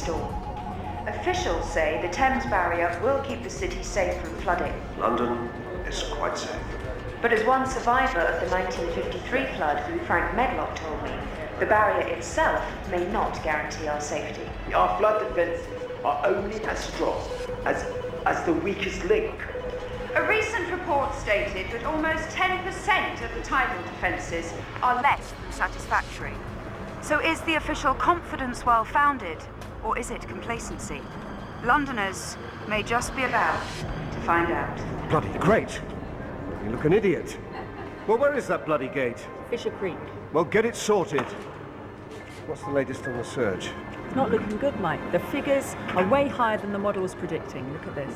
storm. Officials say the Thames barrier will keep the city safe from flooding. London is quite safe. But as one survivor of the 1953 flood, Frank Medlock, told me, the barrier itself may not guarantee our safety. Our flood defences are only as strong as the weakest link. A recent report stated that almost 10% of the tidal defences are less than satisfactory. So is the official confidence well-founded, or is it complacency? Londoners may just be about to find out. Bloody great! You look an idiot. Well, where is that bloody gate? Fisher Creek. Well, get it sorted. What's the latest on the surge? It's not looking good, Mike. The figures are way higher than the model was predicting. Look at this.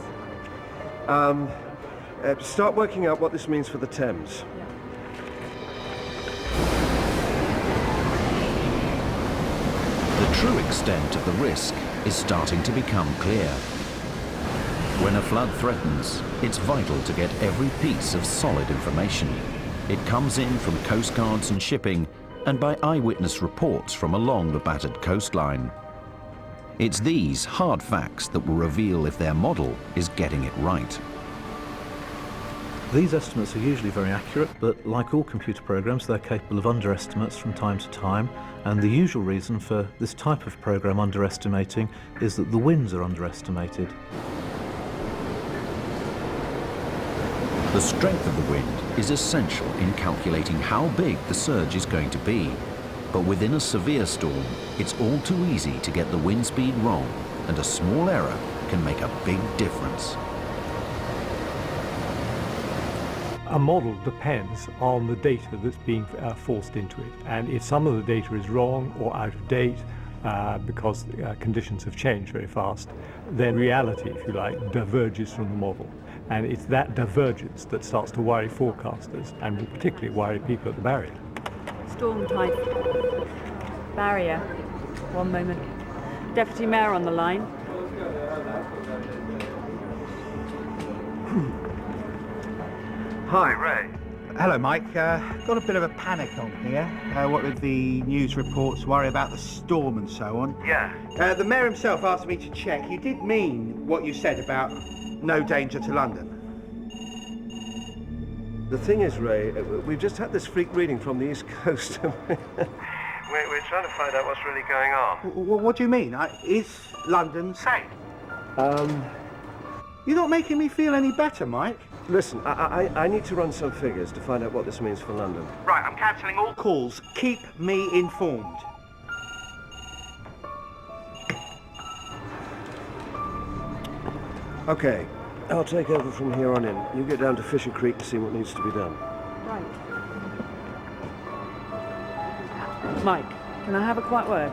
Start working out what this means for the Thames. Yeah. The true extent of the risk is starting to become clear. When a flood threatens, it's vital to get every piece of solid information. It comes in from coastguards and shipping, and by eyewitness reports from along the battered coastline. It's these hard facts that will reveal if their model is getting it right. These estimates are usually very accurate, but like all computer programs, they're capable of underestimates from time to time, and the usual reason for this type of program underestimating is that the winds are underestimated. The strength of the wind is essential in calculating how big the surge is going to be. But within a severe storm, it's all too easy to get the wind speed wrong, and a small error can make a big difference. A model depends on the data that's being forced into it, and if some of the data is wrong or out of date because conditions have changed very fast, then reality, if you like, diverges from the model. And it's that divergence that starts to worry forecasters and will particularly worry people at the barrier. Storm type. Barrier. One moment. Deputy Mayor on the line. Hi, Ray. Hello, Mike. Got a bit of a panic on here. What with the news reports, worry about the storm and so on. Yeah. The Mayor himself asked me to check. You did mean what you said about no danger to London. The thing is, Ray, we've just had this freak reading from the East Coast. We're trying to find out what's really going on. What do you mean? Is London safe? You're not making me feel any better, Mike. Listen, I need to run some figures to find out what this means for London. Right, I'm cancelling all calls. Keep me informed. Okay, I'll take over from here on in. You get down to Fisher Creek to see what needs to be done. Right. Mike, can I have a quiet word?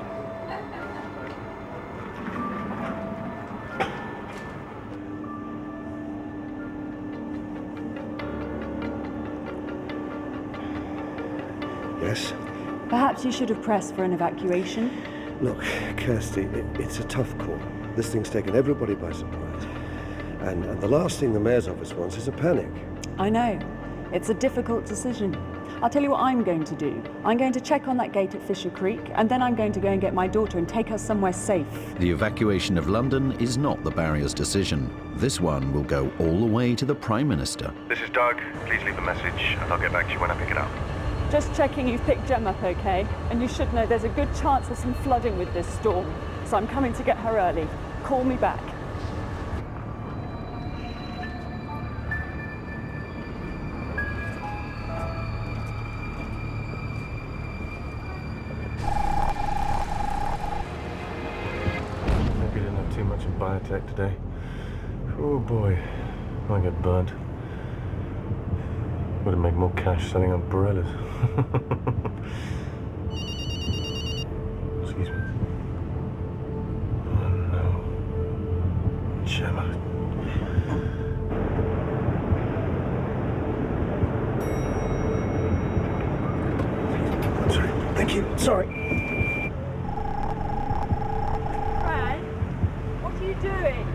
Yes? Perhaps you should have pressed for an evacuation. Look, Kirsty, it's a tough call. This thing's taken everybody by surprise. And the last thing the Mayor's office wants is a panic. I know. It's a difficult decision. I'll tell you what I'm going to do. I'm going to check on that gate at Fisher Creek, and then I'm going to go and get my daughter and take her somewhere safe. The evacuation of London is not the barrier's decision. This one will go all the way to the Prime Minister. This is Doug. Please leave a message and I'll get back to you when I pick it up. Just checking you've picked Gem up okay, and you should know there's a good chance of some flooding with this storm, so I'm coming to get her early. Call me back. Maybe didn't have too much in biotech today. Oh boy, I get burnt. Would have made more cash selling umbrellas. Excuse me. Oh no. Gemma. Sorry. Thank you. Sorry. Brad, what are you doing?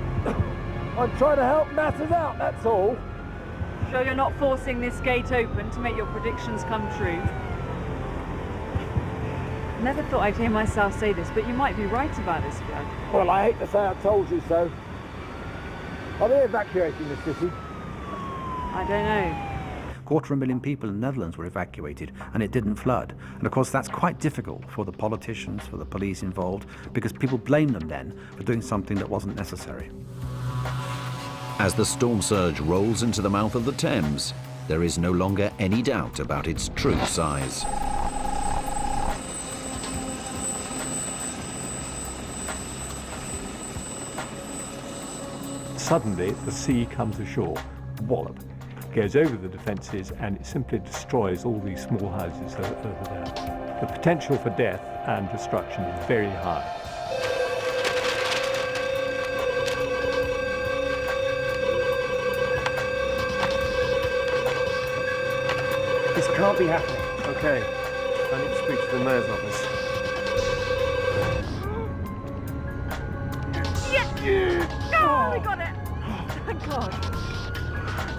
I'm trying to help matters out, that's all. Sure you're not forcing this gate open to make your predictions come true? Never thought I'd hear myself say this, but you might be right about this flood. Well, I hate to say I told you so. Are they evacuating the city? I don't know. 250,000 people in the Netherlands were evacuated and it didn't flood. And of course that's quite difficult for the politicians, for the police involved, because people blame them then for doing something that wasn't necessary. As the storm surge rolls into the mouth of the Thames, there is no longer any doubt about its true size. Suddenly, the sea comes ashore, wallop, goes over the defences, and it simply destroys all these small houses over there. The potential for death and destruction is very high. This can't be happening. Okay, I need to speak to the mayor's office. Oh, we got it! Thank God. I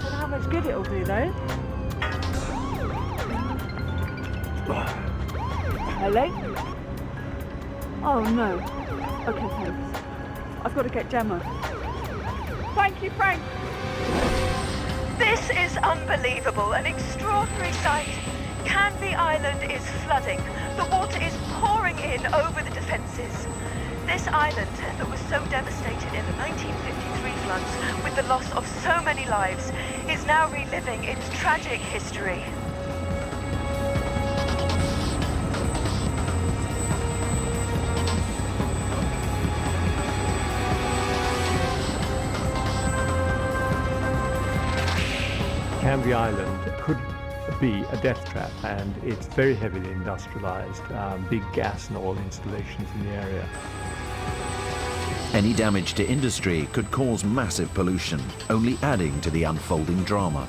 don't know how much good it'll do, though. Hello? Oh, no. Okay, thanks. I've got to get Gemma. Thank you, Frank. This is unbelievable, an extraordinary sight. Canvey Island is flooding. The water is pouring in over the defences. This island that was so devastated in the 1953 floods with the loss of so many lives is now reliving its tragic history. Canvey Island could be a death trap, and it's very heavily industrialised, big gas and oil installations in the area. Any damage to industry could cause massive pollution, only adding to the unfolding drama.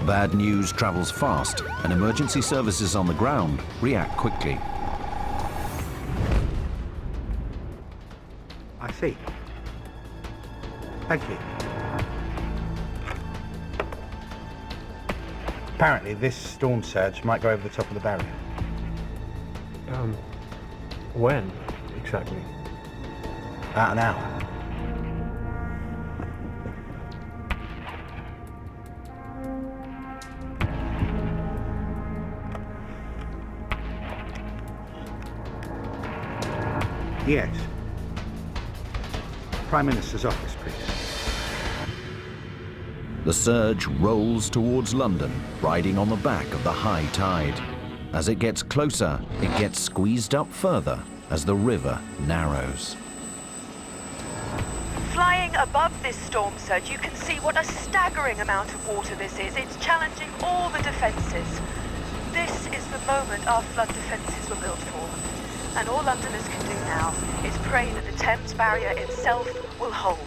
Bad news travels fast, and emergency services on the ground react quickly. I see. Thank you. Apparently, this storm surge might go over the top of the barrier. When exactly? About an hour. Yes. Prime Minister's office, please. The surge rolls towards London, riding on the back of the high tide. As it gets closer, it gets squeezed up further as the river narrows. Flying above this storm surge, you can see what a staggering amount of water this is. It's challenging all the defences. This is the moment our flood defences were built for. And all Londoners can do now is pray that the Thames barrier itself will hold.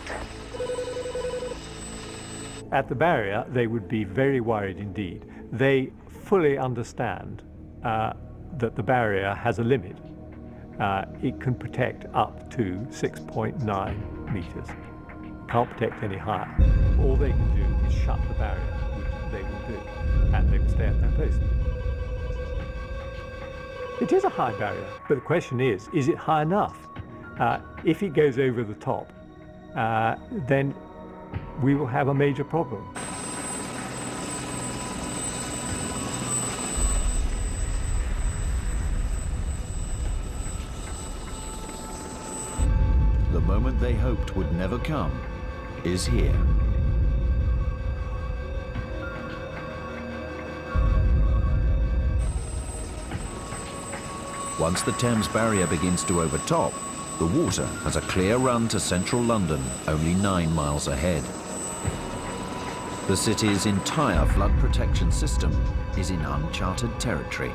At the barrier, they would be very worried indeed. They fully understand that the barrier has a limit. It can protect up to 6.9 metres. Can't protect any higher. All they can do is shut the barrier, which they will do, and they will stay at their post. It is a high barrier, but the question is it high enough? If it goes over the top, then we will have a major problem. The moment they hoped would never come is here. Once the Thames barrier begins to overtop, the water has a clear run to central London, only 9 miles ahead. The city's entire flood protection system is in uncharted territory.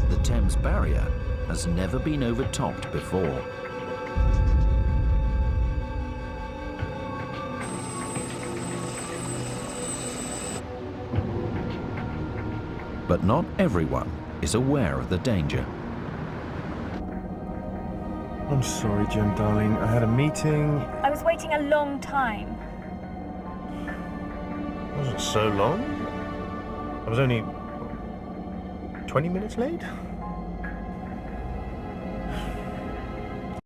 The Thames barrier has never been overtopped before. But not everyone is aware of the danger. I'm sorry, Jem, darling. I had a meeting. I was waiting a long time. Wasn't so long. I was only 20 minutes late.